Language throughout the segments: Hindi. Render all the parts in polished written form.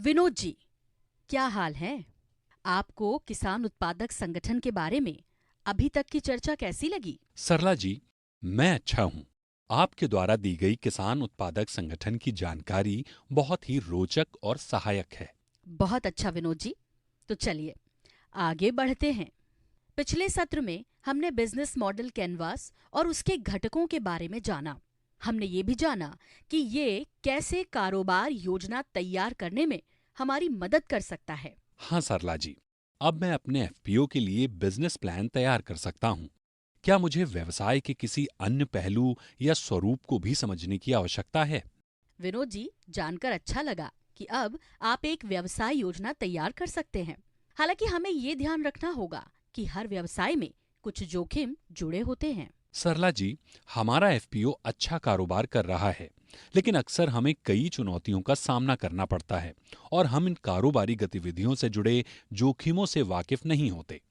विनोद जी, क्या हाल है? आपको किसान उत्पादक संगठन के बारे में अभी तक की चर्चा कैसी लगी? सरला जी, मैं अच्छा हूँ। आपके द्वारा दी गई किसान उत्पादक संगठन की जानकारी बहुत ही रोचक और सहायक है। बहुत अच्छा विनोद जी। तो चलिए आगे बढ़ते हैं। पिछले सत्र में हमने बिजनेस मॉडल कैनवास और उसके घटकों के बारे में जाना। हमने ये भी जाना कि ये कैसे कारोबार योजना तैयार करने में हमारी मदद कर सकता है। हाँ सरला जी, अब मैं अपने एफपीओ के लिए बिजनेस प्लान तैयार कर सकता हूँ। क्या मुझे व्यवसाय के किसी अन्य पहलू या स्वरूप को भी समझने की आवश्यकता है? विनोद जी, जानकर अच्छा लगा कि अब आप एक व्यवसाय योजना तैयार कर सकते हैं। हालांकि हमें ये ध्यान रखना होगा कि हर व्यवसाय में कुछ जोखिम जुड़े होते हैं। सरला जी, हमारा एफपीओ अच्छा कारोबार कर रहा है, लेकिन अक्सर हमें कई चुनौतियों का सामना करना पड़ता है और हम इन कारोबारी गतिविधियों से जुड़े जोखिमों से वाकिफ नहीं होते।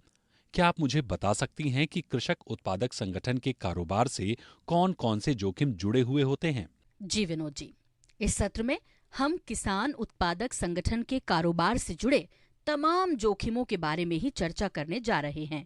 क्या आप मुझे बता सकती हैं कि कृषक उत्पादक संगठन के कारोबार से कौन-कौन से जोखिम जुड़े हुए होते हैं? जी विनोद जी, इस सत्र में हम किसान उत्पादक संगठन के कारोबार से जुड़े तमाम जोखिमों के बारे में ही चर्चा करने जा रहे हैं,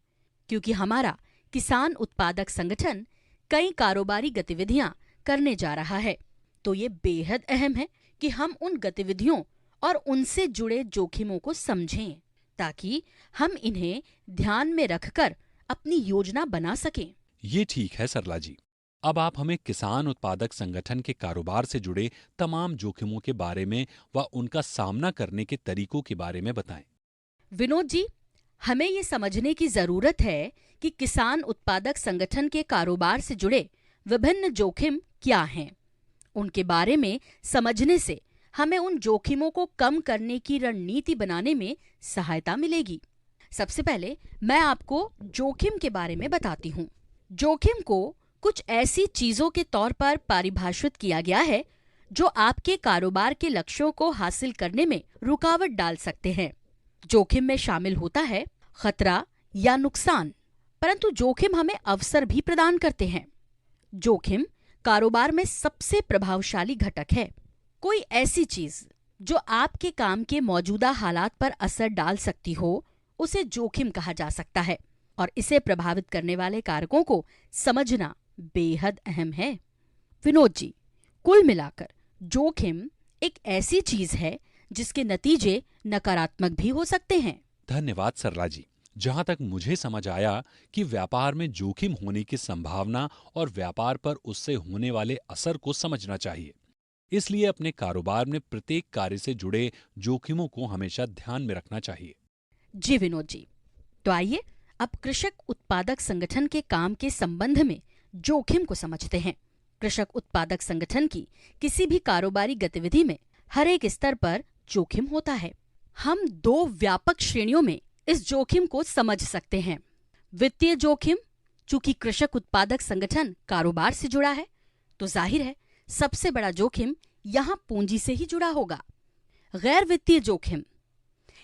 क्योंकि हमारा किसान उत्पादक संगठन कई कारोबारी गतिविधियां करने जा रहा है। तो ये बेहद अहम है कि हम उन गतिविधियों और उनसे जुड़े जोखिमों को समझें, ताकि हम इन्हें ध्यान में रखकर अपनी योजना बना सकें। ये ठीक है सरला जी। अब आप हमें किसान उत्पादक संगठन के कारोबार से जुड़े तमाम जोखिमों के बारे में व उनका सामना करने के तरीकों के बारे में बताएं। विनोद जी, हमें ये समझने की जरूरत है कि किसान उत्पादक संगठन के कारोबार से जुड़े विभिन्न जोखिम क्या हैं। उनके बारे में समझने से हमें उन जोखिमों को कम करने की रणनीति बनाने में सहायता मिलेगी। सबसे पहले मैं आपको जोखिम के बारे में बताती हूँ। जोखिम को कुछ ऐसी चीजों के तौर पर परिभाषित किया गया है जो आपके कारोबार के लक्ष्यों को हासिल करने में रुकावट डाल सकते हैं। जोखिम में शामिल होता है खतरा या नुकसान, परंतु जोखिम हमें अवसर भी प्रदान करते हैं। जोखिम कारोबार में सबसे प्रभावशाली घटक है। कोई ऐसी चीज जो आपके काम के मौजूदा हालात पर असर डाल सकती हो, उसे जोखिम कहा जा सकता है, और इसे प्रभावित करने वाले कारकों को समझना बेहद अहम है। विनोद जी, कुल मिलाकर जोखिम एक ऐसी चीज है जिसके नतीजे नकारात्मक भी हो सकते हैं। धन्यवाद सरला जी। जहां तक मुझे समझ आया कि व्यापार में जोखिम होने की संभावना और व्यापार पर उससे होने वाले असर को समझना चाहिए। इसलिए अपने कारोबार में प्रत्येक कार्य से जुड़े जोखिमों को हमेशा ध्यान में रखना चाहिए। जी विनोद जी, तो आइए अब कृषक उत्पादक संगठन के काम के संबंध में जोखिम को समझते हैं। कृषक उत्पादक संगठन की किसी भी कारोबारी गतिविधि में हर एक स्तर पर जोखिम होता है। हम दो व्यापक श्रेणियों में इस जोखिम को समझ सकते हैं। वित्तीय जोखिम, चूंकि कृषक उत्पादक संगठन कारोबार से जुड़ा है, तो जाहिर है सबसे बड़ा जोखिम यहाँ पूंजी से ही जुड़ा होगा। गैर वित्तीय जोखिम,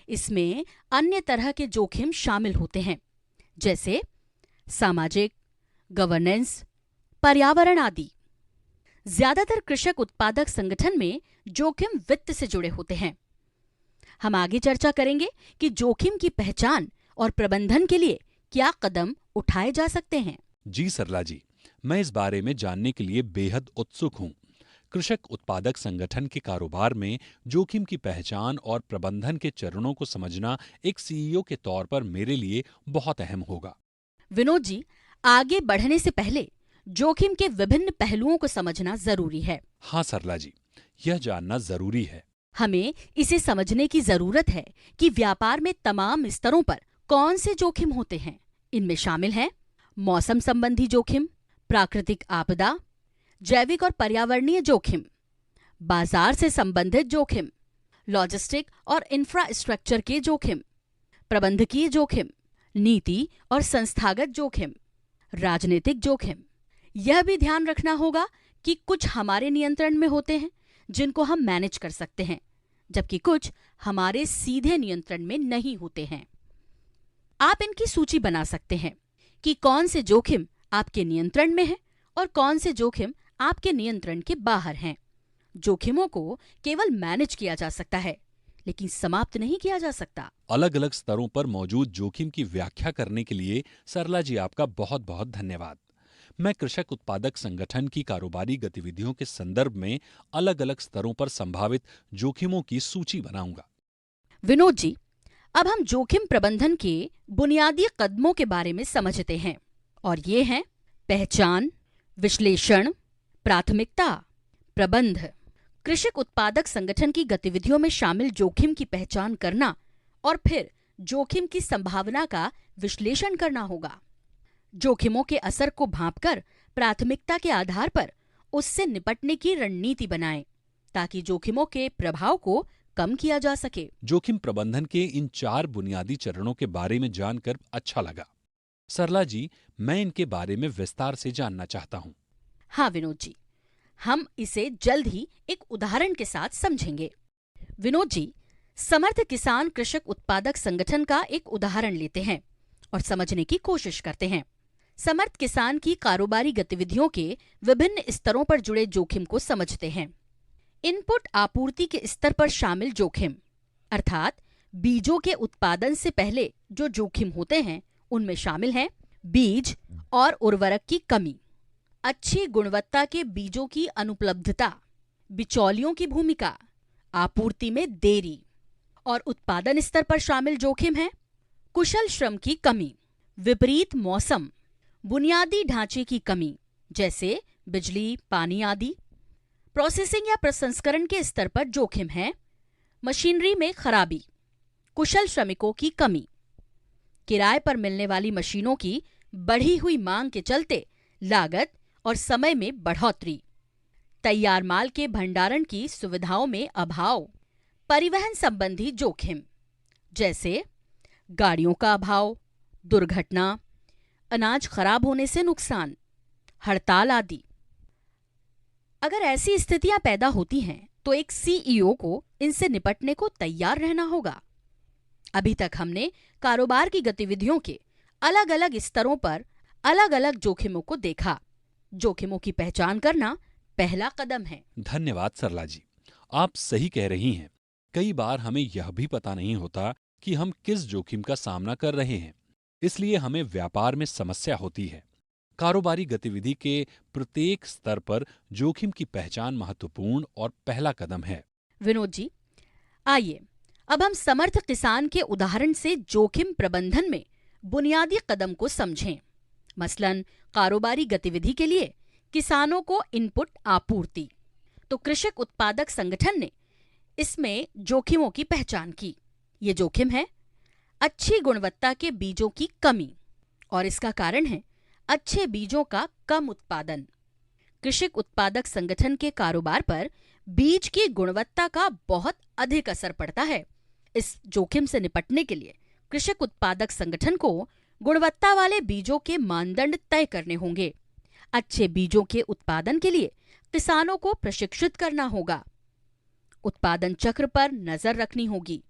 इसमें अन्य तरह के जोखिम शामिल होते हैं, जैसे सामाजिक, गवर्नेंस, पर्यावरण आदि। ज्यादातर कृषक उत्पादक संगठन में जोखिम वित्त से जुड़े होते हैं। हम आगे चर्चा करेंगे कि जोखिम की पहचान और प्रबंधन के लिए क्या कदम उठाए जा सकते हैं। जी सरला जी, मैं इस बारे में जानने के लिए बेहद उत्सुक हूँ। कृषक उत्पादक संगठन के कारोबार में जोखिम की पहचान और प्रबंधन के चरणों को समझना एक सीईओ के तौर पर मेरे लिए बहुत अहम होगा। विनोद जी, आगे बढ़ने से पहले जोखिम के विभिन्न पहलुओं को समझना जरूरी है। हाँ सरला जी, यह जानना जरूरी है। हमें इसे समझने की जरूरत है कि व्यापार में तमाम स्तरों पर कौन से जोखिम होते हैं। इनमें शामिल हैं मौसम संबंधी जोखिम, प्राकृतिक आपदा, जैविक और पर्यावरणीय जोखिम, बाजार से संबंधित जोखिम, लॉजिस्टिक और इंफ्रास्ट्रक्चर के जोखिम, प्रबंधकीय जोखिम, नीति और संस्थागत जोखिम, राजनीतिक जोखिम। यह भी ध्यान रखना होगा कि कुछ हमारे नियंत्रण में होते हैं जिनको हम मैनेज कर सकते हैं, जबकि कुछ हमारे सीधे नियंत्रण में नहीं होते हैं। आप इनकी सूची बना सकते हैं कि कौन से जोखिम आपके नियंत्रण में हैं और कौन से जोखिम आपके नियंत्रण के बाहर हैं। जोखिमों को केवल मैनेज किया जा सकता है, लेकिन समाप्त नहीं किया जा सकता। अलग अलग स्तरों पर मौजूद जोखिम की व्याख्या करने के लिए सरला जी आपका बहुत बहुत धन्यवाद। मैं कृषक उत्पादक संगठन की कारोबारी गतिविधियों के संदर्भ में अलग अलग स्तरों पर संभावित जोखिमों की सूची बनाऊंगा। विनोद जी, अब हम जोखिम प्रबंधन के बुनियादी कदमों के बारे में समझते हैं, और ये हैं पहचान, विश्लेषण, प्राथमिकता, प्रबंध। कृषक उत्पादक संगठन की गतिविधियों में शामिल जोखिम की पहचान करना और फिर जोखिम की संभावना का विश्लेषण करना होगा। जोखिमों के असर को भांपकर प्राथमिकता के आधार पर उससे निपटने की रणनीति बनाएं, ताकि जोखिमों के प्रभाव को कम किया जा सके। जोखिम प्रबंधन के इन 4 बुनियादी चरणों के बारे में जानकर अच्छा लगा। सरला जी, मैं इनके बारे में विस्तार से जानना चाहता हूँ। हाँ विनोद जी, हम इसे जल्द ही एक उदाहरण के साथ समझेंगे। विनोद जी, समर्थ किसान कृषक उत्पादक संगठन का एक उदाहरण लेते हैं और समझने की कोशिश करते हैं। समर्थ किसान की कारोबारी गतिविधियों के विभिन्न स्तरों पर जुड़े जोखिम को समझते हैं। इनपुट आपूर्ति के स्तर पर शामिल जोखिम, अर्थात बीजों के उत्पादन से पहले जो जोखिम होते हैं, उनमें शामिल हैं बीज और उर्वरक की कमी, अच्छी गुणवत्ता के बीजों की अनुपलब्धता, बिचौलियों की भूमिका, आपूर्ति में देरी। और उत्पादन स्तर पर शामिल जोखिम है कुशल श्रम की कमी, विपरीत मौसम, बुनियादी ढांचे की कमी जैसे बिजली, पानी आदि। प्रोसेसिंग या प्रसंस्करण के स्तर पर जोखिम है मशीनरी में खराबी, कुशल श्रमिकों की कमी, किराए पर मिलने वाली मशीनों की बढ़ी हुई मांग के चलते लागत और समय में बढ़ोतरी, तैयार माल के भंडारण की सुविधाओं में अभाव, परिवहन संबंधी जोखिम जैसे गाड़ियों का अभाव, दुर्घटना, अनाज खराब होने से नुकसान, हड़ताल आदि। अगर ऐसी स्थितियां पैदा होती हैं तो एक सीईओ को इनसे निपटने को तैयार रहना होगा। अभी तक हमने कारोबार की गतिविधियों के अलग अलग स्तरों पर अलग अलग जोखिमों को देखा। जोखिमों की पहचान करना पहला कदम है। धन्यवाद सरला जी, आप सही कह रही हैं। कई बार हमें यह भी पता नहीं होता कि हम किस जोखिम का सामना कर रहे हैं, इसलिए हमें व्यापार में समस्या होती है। कारोबारी गतिविधि के प्रत्येक स्तर पर जोखिम की पहचान महत्वपूर्ण और पहला कदम है। विनोद जी, आइए अब हम समर्थ किसान के उदाहरण से जोखिम प्रबंधन में बुनियादी कदम को समझें। मसलन कारोबारी गतिविधि के लिए किसानों को इनपुट आपूर्ति। तो कृषक उत्पादक संगठन ने इसमें जोखिमों की पहचान की। ये जोखिम है अच्छी गुणवत्ता के बीजों की कमी, और इसका कारण है अच्छे बीजों का कम उत्पादन। कृषक उत्पादक संगठन के कारोबार पर बीज की गुणवत्ता का बहुत अधिक असर पड़ता है। इस जोखिम से निपटने के लिए कृषक उत्पादक संगठन को गुणवत्ता वाले बीजों के मानदंड तय करने होंगे। अच्छे बीजों के उत्पादन के लिए किसानों को प्रशिक्षित करना होगा, उत्पादन चक्र पर नजर रखनी होगी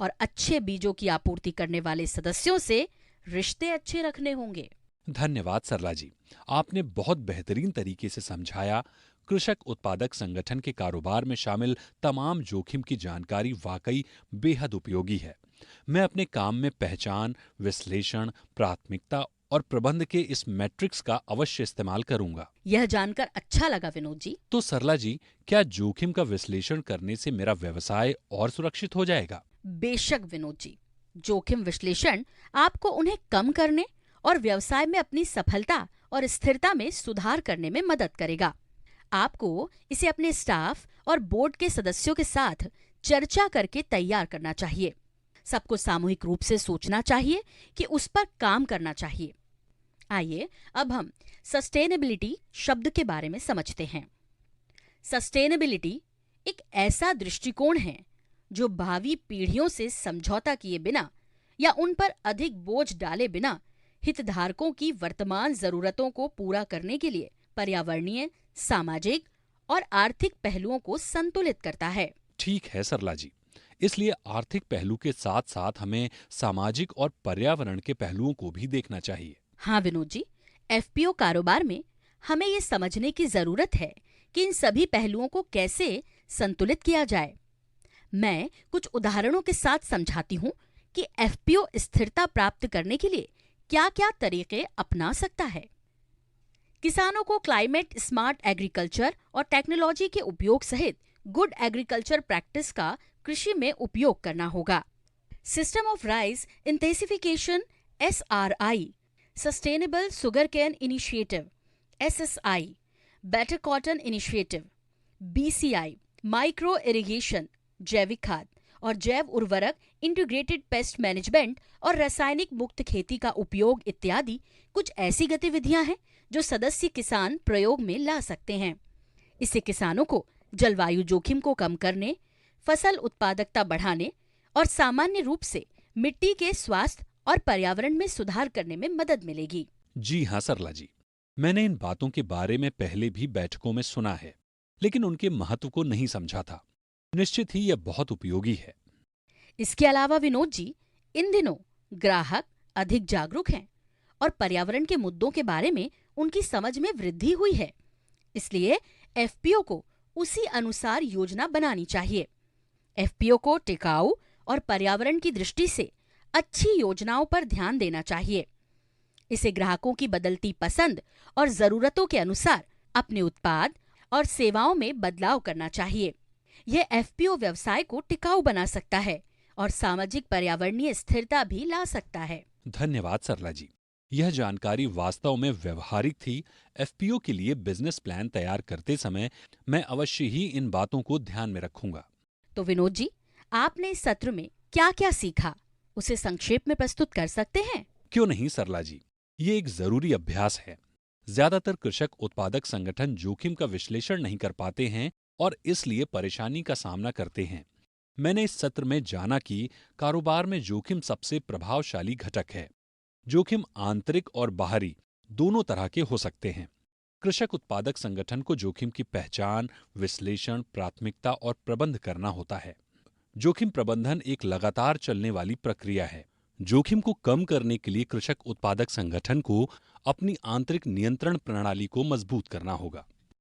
और अच्छे बीजों की आपूर्ति करने वाले सदस्यों से रिश्ते अच्छे रखने होंगे। धन्यवाद सरला जी, आपने बहुत बेहतरीन तरीके से समझाया। कृषक उत्पादक संगठन के कारोबार में शामिल तमाम जोखिम की जानकारी वाकई बेहद उपयोगी है। मैं अपने काम में पहचान, विश्लेषण, प्राथमिकता और प्रबंध के इस मैट्रिक्स का अवश्य इस्तेमाल करूंगा। यह जानकर अच्छा लगा विनोद जी। तो सरला जी, क्या जोखिम का विश्लेषण करने से मेरा व्यवसाय और सुरक्षित हो जाएगा? बेशक विनोद जी, जोखिम विश्लेषण आपको उन्हें कम करने और व्यवसाय में अपनी सफलता और स्थिरता में सुधार करने में मदद करेगा। आपको इसे अपने स्टाफ और बोर्ड के सदस्यों के साथ चर्चा करके तैयार करना चाहिए। सबको सामूहिक रूप से सोचना चाहिए कि उस पर काम करना चाहिए। आइए अब हम सस्टेनेबिलिटी शब्द के बारे में समझते हैं। सस्टेनेबिलिटी एक ऐसा दृष्टिकोण है जो भावी पीढ़ियों से समझौता किए बिना या उन पर अधिक बोझ डाले बिना हितधारकों की वर्तमान जरूरतों को पूरा करने के लिए पर्यावरणीय, सामाजिक और आर्थिक पहलुओं को संतुलित करता है। ठीक है सरला जी, इसलिए आर्थिक पहलू के साथ साथ हमें सामाजिक और पर्यावरण के पहलुओं को भी देखना चाहिए। हाँ विनोद जी, एफपीओ कारोबार में हमें ये समझने की जरूरत है कि इन सभी पहलुओं को कैसे संतुलित किया जाए। मैं कुछ उदाहरणों के साथ समझाती हूँ कि एफपीओ स्थिरता प्राप्त करने के लिए क्या-क्या तरीके अपना सकता है। किसानों को क्लाइमेट स्मार्ट एग्रीकल्चर और टेक्नोलॉजी के उपयोग सहित गुड एग्रीकल्चर प्रैक्टिस का कृषि में उपयोग करना होगा। System of rice intensification SRI, sustainable sugar cane initiative SSI, better cotton initiative BCI, micro irrigation, जैविक खाद और जैव उर्वरक, इंटीग्रेटेड पेस्ट मैनेजमेंट और रासायनिक मुक्त खेती का उपयोग इत्यादि कुछ ऐसी गतिविधियां हैं जो सदस्य किसान प्रयोग में ला सकते हैं। इससे किसानों को जलवायु जोखिम को कम करने, फसल उत्पादकता बढ़ाने और सामान्य रूप से मिट्टी के स्वास्थ्य और पर्यावरण में सुधार करने में मदद मिलेगी। जी हाँ सरला जी, मैंने इन बातों के बारे में पहले भी बैठकों में सुना है, लेकिन उनके महत्व को नहीं समझा था। निश्चित ही यह बहुत उपयोगी है। इसके अलावा विनोद जी, इन दिनों ग्राहक अधिक जागरूक हैं और पर्यावरण के मुद्दों के बारे में उनकी समझ में वृद्धि हुई है। इसलिए एफपीओ को उसी अनुसार योजना बनानी चाहिए। एफपीओ को टिकाऊ और पर्यावरण की दृष्टि से अच्छी योजनाओं पर ध्यान देना चाहिए। इसे ग्राहकों की बदलती पसंद और जरूरतों के अनुसार अपने उत्पाद और सेवाओं में बदलाव करना चाहिए। यह एफपीओ व्यवसाय को टिकाऊ बना सकता है और सामाजिक पर्यावरणीय स्थिरता भी ला सकता है। धन्यवाद सरला जी, यह जानकारी वास्तव में व्यवहारिक थी। एफपीओ के लिए बिजनेस प्लान तैयार करते समय मैं अवश्य ही इन बातों को ध्यान में रखूंगा। तो विनोद जी, आपने इस सत्र में क्या क्या सीखा, उसे संक्षेप में प्रस्तुत कर सकते हैं? क्यों नहीं सरला जी, ये एक जरूरी अभ्यास है। ज्यादातर कृषक उत्पादक संगठन जोखिम का विश्लेषण नहीं कर पाते हैं और इसलिए परेशानी का सामना करते हैं। मैंने इस सत्र में जाना कि कारोबार में जोखिम सबसे प्रभावशाली घटक है। जोखिम आंतरिक और बाहरी दोनों तरह के हो सकते हैं। कृषक उत्पादक संगठन को जोखिम की पहचान, विश्लेषण, प्राथमिकता और प्रबंध करना होता है। जोखिम प्रबंधन एक लगातार चलने वाली प्रक्रिया है। जोखिम को कम करने के लिए कृषक उत्पादक संगठन को अपनी आंतरिक नियंत्रण प्रणाली को मजबूत करना होगा।